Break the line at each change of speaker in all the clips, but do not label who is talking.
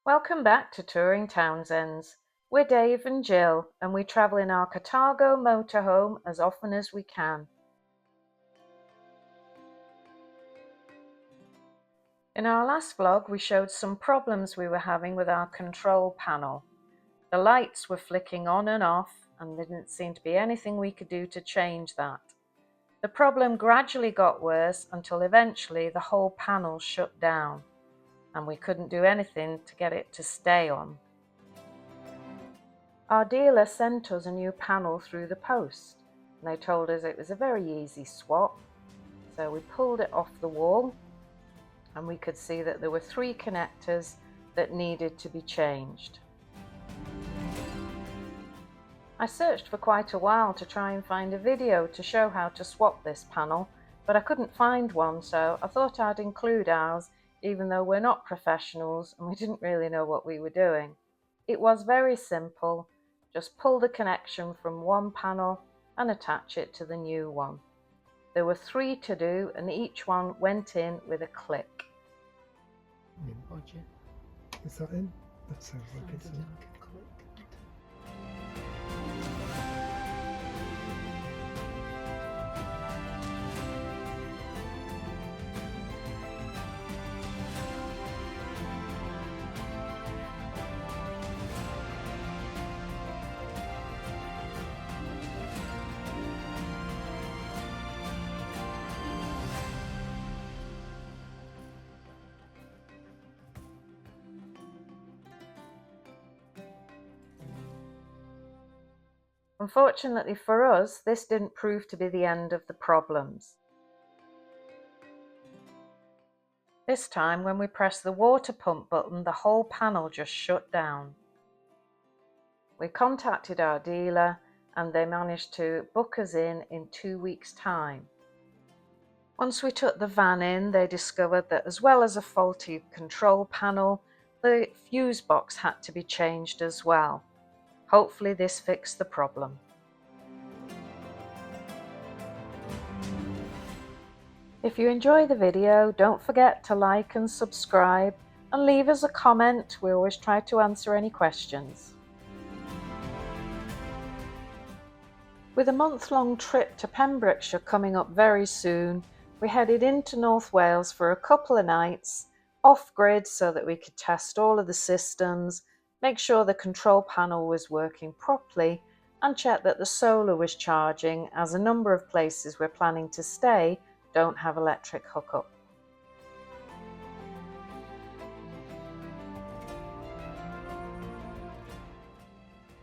Welcome back to Touring Townsends. We're Dave and Jill, and we travel in our Carthago motorhome as often as we can. In our last vlog, we showed some problems we were having with our control panel. The lights were flicking on and off, and there didn't seem to be anything we could do to change that. The problem gradually got worse until eventually the whole panel shut down, and we couldn't do anything to get it to stay on. Our dealer sent us a new panel through the post, and they told us it was a very easy swap. So we pulled it off the wall, and we could see that there were 3 connectors that needed to be changed. I searched for quite a while to try and find a video to show how to swap this panel, but I couldn't find one, so I thought I'd include ours, even though we're not professionals and we didn't really know what we were doing. It was very simple. Just pull the connection from one panel and attach it to the new one. There were 3 to do, and each one went in with a click.
Budget.
Is that in? That sounds like it's in.
Unfortunately for us, this didn't prove to be the end of the problems. This time, when we pressed the water pump button, the whole panel just shut down. We contacted our dealer, and they managed to book us in 2 weeks' time. Once we took the van in, they discovered that as well as a faulty control panel, the fuse box had to be changed as well. Hopefully this fixed the problem. If you enjoy the video, don't forget to like and subscribe and leave us a comment. We always try to answer any questions. With a month-long trip to Pembrokeshire coming up very soon, we headed into North Wales for a couple of nights, off-grid so that we could test all of the systems, make sure the control panel was working properly, and check that the solar was charging, as a number of places we're planning to stay don't have electric hookup.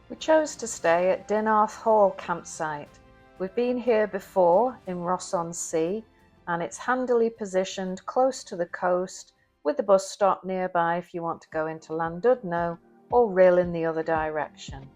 We chose to stay at Dinarth Hall campsite. We've been here before in Rhos-on-Sea, and it's handily positioned close to the coast with the bus stop nearby if you want to go into Llandudno or Rhyl in the other direction.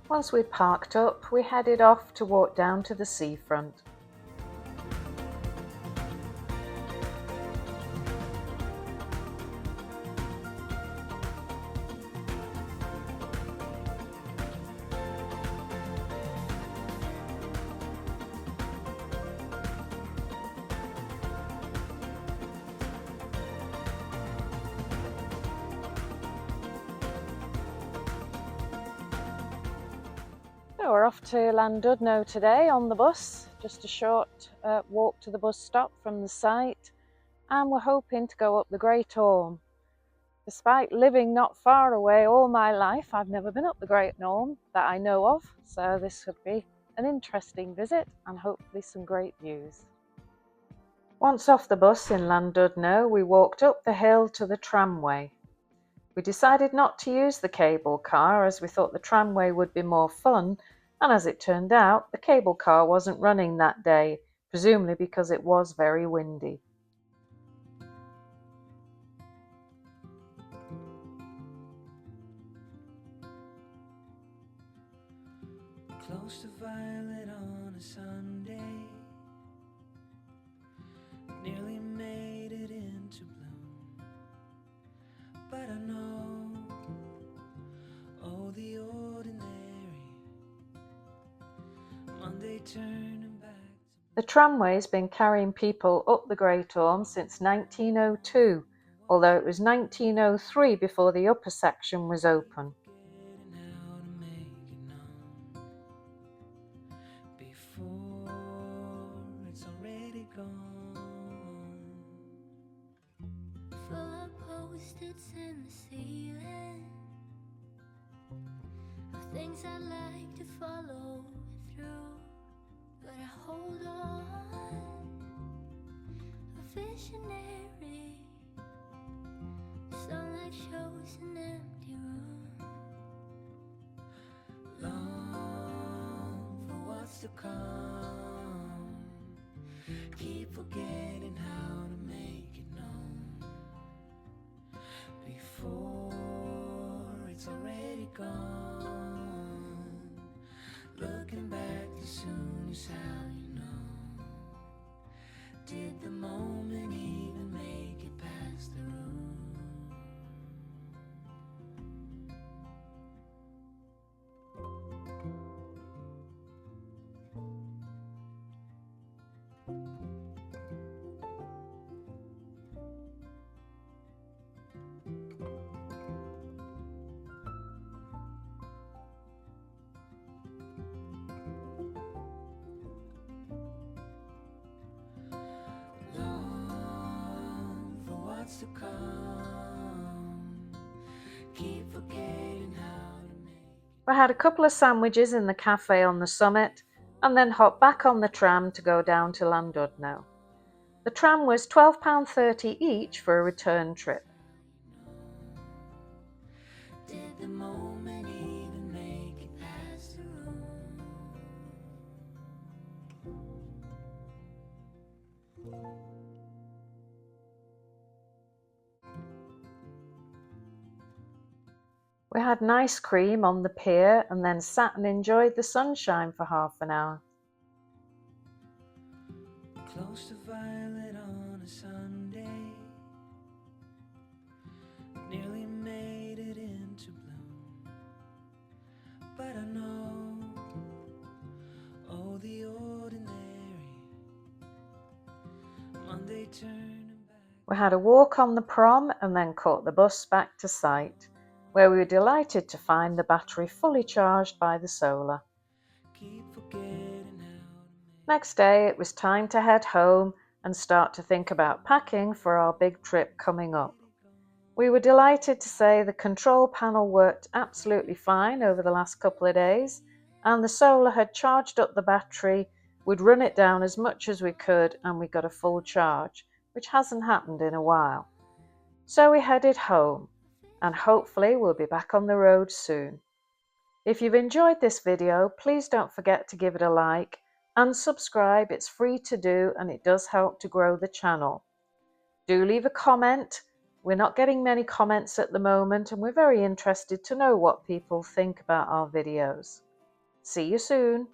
Once we'd parked up, we headed off to walk down to the seafront. So we're off to Llandudno today on the bus, just a short walk to the bus stop from the site, and we're hoping to go up the Great Orme. Despite living not far away all my life, I've never been up the Great Orme that I know of, so this would be an interesting visit and hopefully some great views. Once off the bus in Llandudno, we walked up the hill to the tramway. We decided not to use the cable car as we thought the tramway would be more fun, and as it turned out, the cable car wasn't running that day, presumably because it was very windy.
Close to violet on a Sunday, nearly made it into bloom, but I know, oh the ordinary, Monday turning back to...
The tramway's been carrying people up the Great Orme since 1902, although it was 1903 before the upper section was open.
In the ceiling of things I like to follow through, but I hold on, a visionary. Sunlight shows an empty room. Long for what's to come, keep forgetting how to make it known before it's already gone. Looking back too soon is how you know. Did the moment even make it past the room? To come, keep forgetting how to make it.
We had a couple of sandwiches in the cafe on the summit and then hopped back on the tram to go down to Llandudno. The tram was £12.30 each for a return trip.
Did the moment even make it past the room?
We had an ice cream on the pier and then sat and enjoyed the sunshine for half an hour.
Close to violet on a Sunday, nearly made it into bloom, but I know, oh the ordinary, Monday turning back.
We had a walk on the prom and then caught the bus back to site, where we were delighted to find the battery fully charged by the solar.
Keep forgetting how to
Next day it was time to head home and start to think about packing for our big trip coming up. We were delighted to say the control panel worked absolutely fine over the last couple of days, and the solar had charged up the battery. We'd run it down as much as we could and we got a full charge, which hasn't happened in a while. So we headed home, and hopefully we'll be back on the road soon. If you've enjoyed this video, please don't forget to give it a like and subscribe. It's free to do and it does help to grow the channel. Do leave a comment. We're not getting many comments at the moment and we're very interested to know what people think about our videos. See you soon.